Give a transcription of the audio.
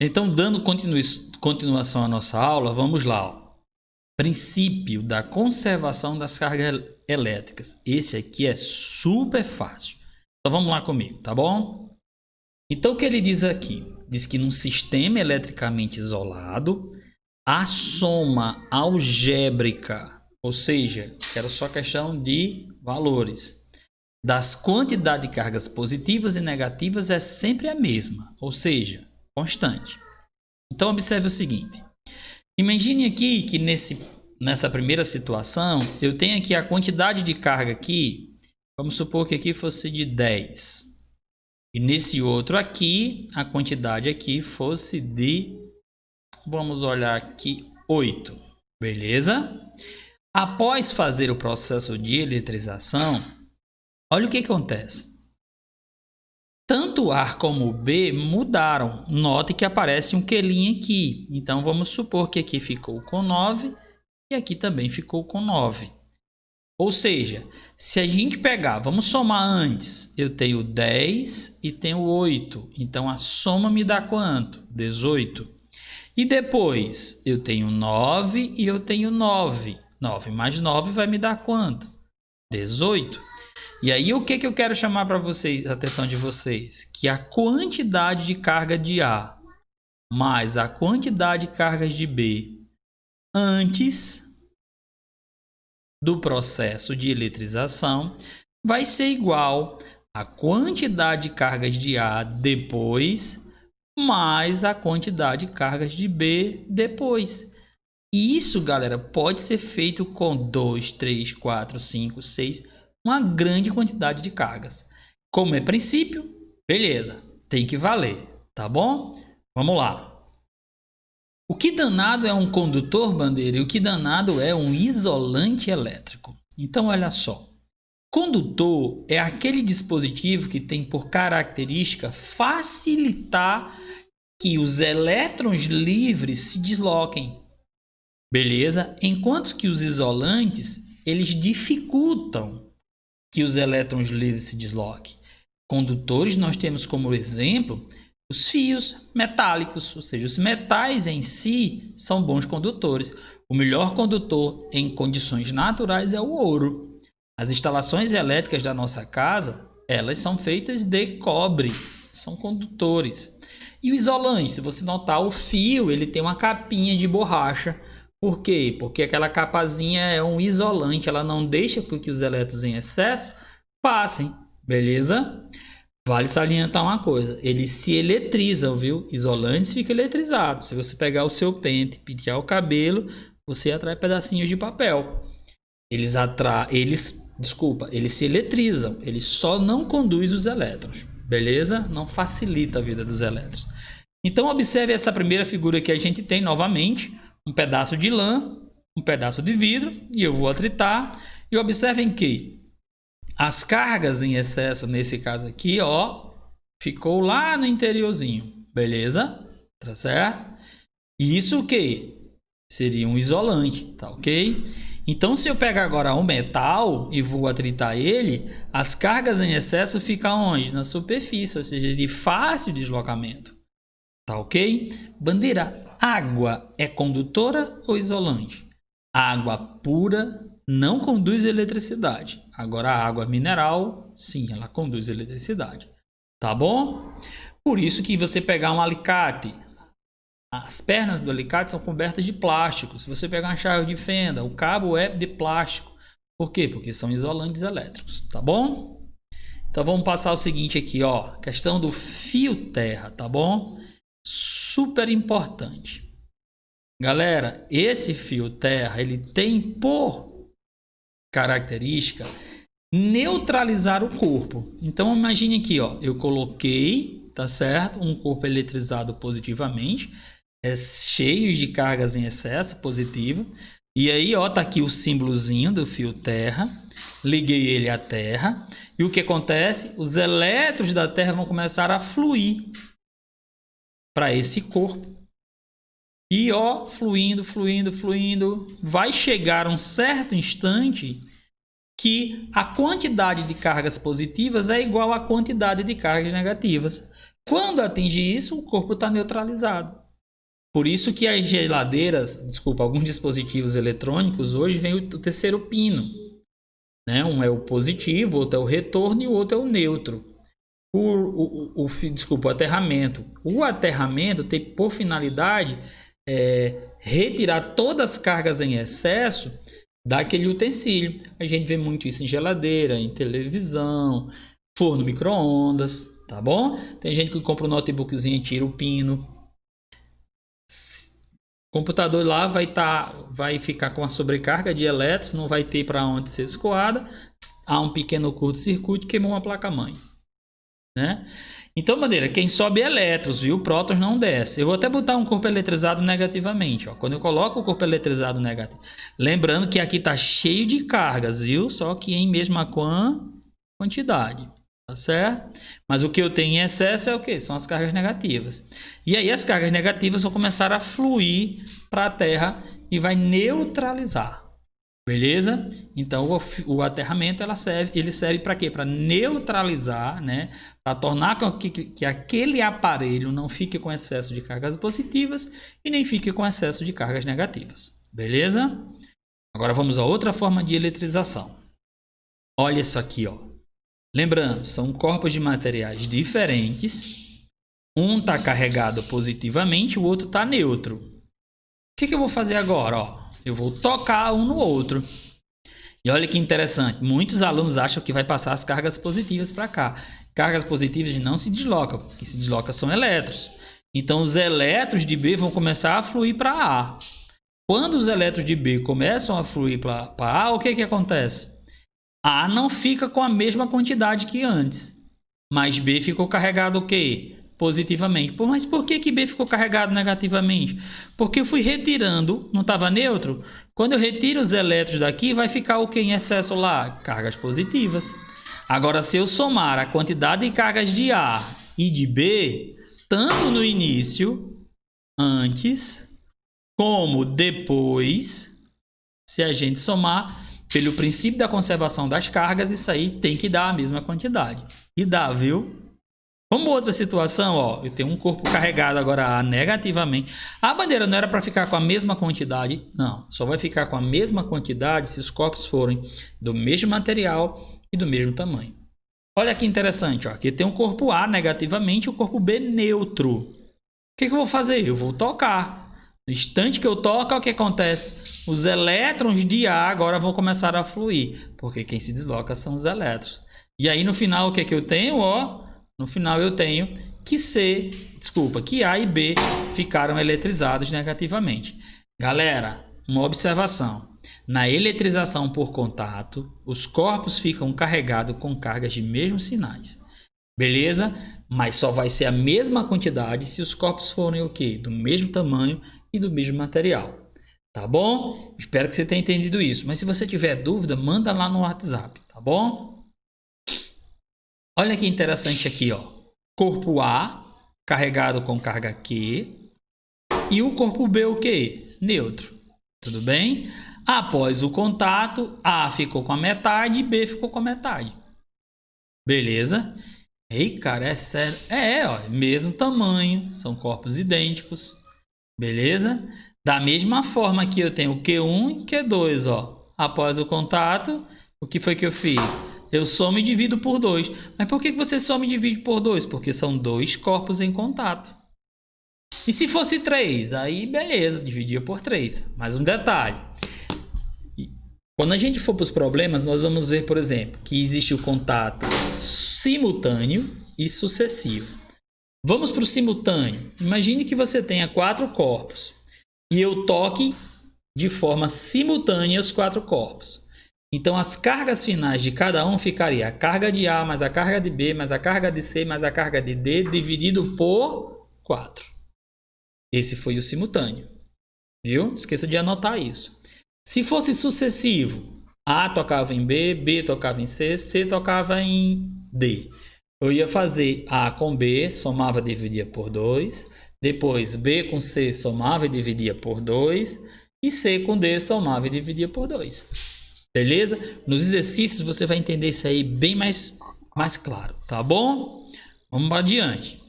Então, dando continuação à nossa aula, vamos lá. Ó. Princípio da conservação das cargas elétricas. Esse aqui é super fácil. Então, vamos lá comigo, tá bom? Então, o que ele diz aqui? Diz que num sistema eletricamente isolado, a soma algébrica, ou seja, era só questão de valores, das quantidades de cargas positivas e negativas é sempre a mesma, ou seja, constante. Então, observe o seguinte. Imagine aqui que nessa primeira situação, eu tenho aqui a quantidade de carga aqui, vamos supor que aqui fosse de 10. E nesse outro aqui, a quantidade aqui fosse de, vamos olhar aqui, 8. Beleza? Após fazer o processo de eletrização, olha o que acontece. Tanto o A como o B mudaram. Note que aparece um quelinho aqui. Então, vamos supor que aqui ficou com 9 e aqui também ficou com 9. Ou seja, se a gente pegar, vamos somar antes. Eu tenho 10 e tenho 8. Então, a soma me dá quanto? 18. E depois, eu tenho 9 e eu tenho 9. 9 mais 9 vai me dar quanto? 18. E aí, o que eu quero chamar para vocês, a atenção de vocês? Que a quantidade de carga de A mais a quantidade de cargas de B antes do processo de eletrização vai ser igual à quantidade de cargas de A depois mais a quantidade de cargas de B depois. Isso, galera, pode ser feito com 2, 3, 4, 5, 6, uma grande quantidade de cargas. Como é princípio, beleza, tem que valer, tá bom? Vamos lá. O que danado é um condutor, Bandeira, e o que danado é um isolante elétrico? Então, olha só. Condutor é aquele dispositivo que tem por característica facilitar que os elétrons livres se desloquem. Beleza? Enquanto que os isolantes, eles dificultam que os elétrons livres se desloquem. Condutores, nós temos como exemplo os fios metálicos, ou seja, os metais em si são bons condutores. O melhor condutor em condições naturais é o ouro. As instalações elétricas da nossa casa, elas são feitas de cobre, são condutores. E o isolante, se você notar, o fio ele tem uma capinha de borracha. Por quê? Porque aquela capazinha é um isolante, ela não deixa que os elétrons em excesso passem, beleza? Vale salientar uma coisa, eles se eletrizam, viu? Isolantes ficam eletrizados. Se você pegar o seu pente, pentear o cabelo, você atrai pedacinhos de papel. Eles se eletrizam, eles só não conduzem os elétrons, beleza? Não facilita a vida dos elétrons. Então, observe essa primeira figura que a gente tem novamente, um pedaço de lã, um pedaço de vidro, e eu vou atritar, e observem que as cargas em excesso, nesse caso aqui, ó, ficou lá no interiorzinho, beleza? Tá certo? E isso o que? Seria um isolante, tá ok? Então, se eu pegar agora um metal e vou atritar ele, as cargas em excesso ficam onde? Na superfície, ou seja, de fácil deslocamento, tá ok? Bandeira, água é condutora ou isolante? Água pura não conduz eletricidade. Agora, a água mineral, sim, ela conduz eletricidade. Tá bom? Por isso que você pegar um alicate, as pernas do alicate são cobertas de plástico. Se você pegar uma chave de fenda, o cabo é de plástico. Por quê? Porque são isolantes elétricos. Tá bom? Então, vamos passar o seguinte aqui, ó. Questão do fio terra, tá bom? Super importante. Galera, esse fio terra, ele tem por característica neutralizar o corpo. Então imagine aqui, ó, eu coloquei, tá certo, um corpo eletrizado positivamente, cheio de cargas em excesso positivo, e aí, ó, tá aqui o símbolozinho do fio terra, liguei ele à terra, e o que acontece? Os elétrons da terra vão começar a fluir para esse corpo. E ó, fluindo, vai chegar um certo instante que a quantidade de cargas positivas é igual à quantidade de cargas negativas. Quando atinge isso, o corpo está neutralizado. Por isso que as geladeiras, alguns dispositivos eletrônicos, hoje vem o terceiro pino. Né? Um é o positivo, o outro é o retorno e o outro é o neutro. O aterramento. O aterramento tem por finalidade retirar todas as cargas em excesso daquele utensílio. A gente vê muito isso em geladeira, em televisão, forno micro-ondas, tá bom? Tem gente que compra um notebookzinho e tira o pino. O computador lá vai ficar com a sobrecarga de elétrons, não vai ter para onde ser escoada. Há um pequeno curto-circuito, queimou uma placa-mãe. Né? Então, maneira, quem sobe é elétrons, viu? Prótons não desce. Eu vou até botar um corpo eletrizado negativamente. Ó. Quando eu coloco o corpo eletrizado negativo, lembrando que aqui está cheio de cargas, viu? Só que em mesma quantidade, tá certo? Mas o que eu tenho em excesso é o que? São as cargas negativas. E aí as cargas negativas vão começar a fluir para a Terra e vai neutralizar. Beleza? Então o aterramento ele serve para quê? Para neutralizar, né? Para tornar que aquele aparelho não fique com excesso de cargas positivas e nem fique com excesso de cargas negativas. Beleza? Agora vamos a outra forma de eletrização. Olha isso aqui, ó. Lembrando, são corpos de materiais diferentes. Um está carregado positivamente, o outro está neutro. O que eu vou fazer agora, ó? Eu vou tocar um no outro. E olha que interessante. Muitos alunos acham que vai passar as cargas positivas para cá. Cargas positivas não se deslocam. O que se desloca são elétrons. Então, os elétrons de B vão começar a fluir para A. Quando os elétrons de B começam a fluir para A, o que acontece? A não fica com a mesma quantidade que antes. Mas B ficou carregado o quê? Positivamente. Mas por que B ficou carregado negativamente? Porque eu fui retirando, não estava neutro? Quando eu retiro os elétrons daqui, vai ficar o que em excesso lá? Cargas positivas. Agora, se eu somar a quantidade de cargas de A e de B, tanto no início, antes, como depois, se a gente somar, pelo princípio da conservação das cargas, isso aí tem que dar a mesma quantidade. E dá, viu? Como outra situação, ó, eu tenho um corpo carregado agora negativamente. A bandeira não era para ficar com a mesma quantidade, não. Só vai ficar com a mesma quantidade se os corpos forem do mesmo material e do mesmo tamanho. Olha que interessante, ó, aqui tem um corpo A negativamente e o corpo B neutro. O que eu vou fazer? Eu vou tocar. No instante que eu toco, o que acontece? Os elétrons de A agora vão começar a fluir, porque quem se desloca são os elétrons. E aí no final, o que eu tenho, ó? No final eu tenho que A e B ficaram eletrizados negativamente. Galera, uma observação. Na eletrização por contato, os corpos ficam carregados com cargas de mesmos sinais. Beleza? Mas só vai ser a mesma quantidade se os corpos forem o quê? Do mesmo tamanho e do mesmo material. Tá bom? Espero que você tenha entendido isso. Mas se você tiver dúvida, manda lá no WhatsApp, tá bom? Olha que interessante aqui, ó. Corpo A carregado com carga Q e o corpo B o quê? Neutro. Tudo bem? Após o contato, A ficou com a metade e B ficou com a metade. Beleza? Ei, cara, é sério. Ó, mesmo tamanho, são corpos idênticos. Beleza? Da mesma forma que eu tenho Q1 e Q2, ó. Após o contato, o que foi que eu fiz? Eu somo e divido por 2. Mas por que você soma e divide por 2? Porque são dois corpos em contato. E se fosse 3? Aí beleza, dividia por 3. Mas um detalhe. Quando a gente for para os problemas, nós vamos ver, por exemplo, que existe o contato simultâneo e sucessivo. Vamos para o simultâneo. Imagine que você tenha 4 corpos e eu toque de forma simultânea os 4 corpos. Então, as cargas finais de cada um ficaria a carga de A, mais a carga de B, mais a carga de C, mais a carga de D, dividido por 4. Esse foi o simultâneo. Viu? Não esqueça de anotar isso. Se fosse sucessivo, A tocava em B, B tocava em C, C tocava em D. Eu ia fazer A com B, somava e dividia por 2. Depois, B com C, somava e dividia por 2. E C com D, somava e dividia por 2. Beleza? Nos exercícios você vai entender isso aí bem mais claro, tá bom? Vamos adiante.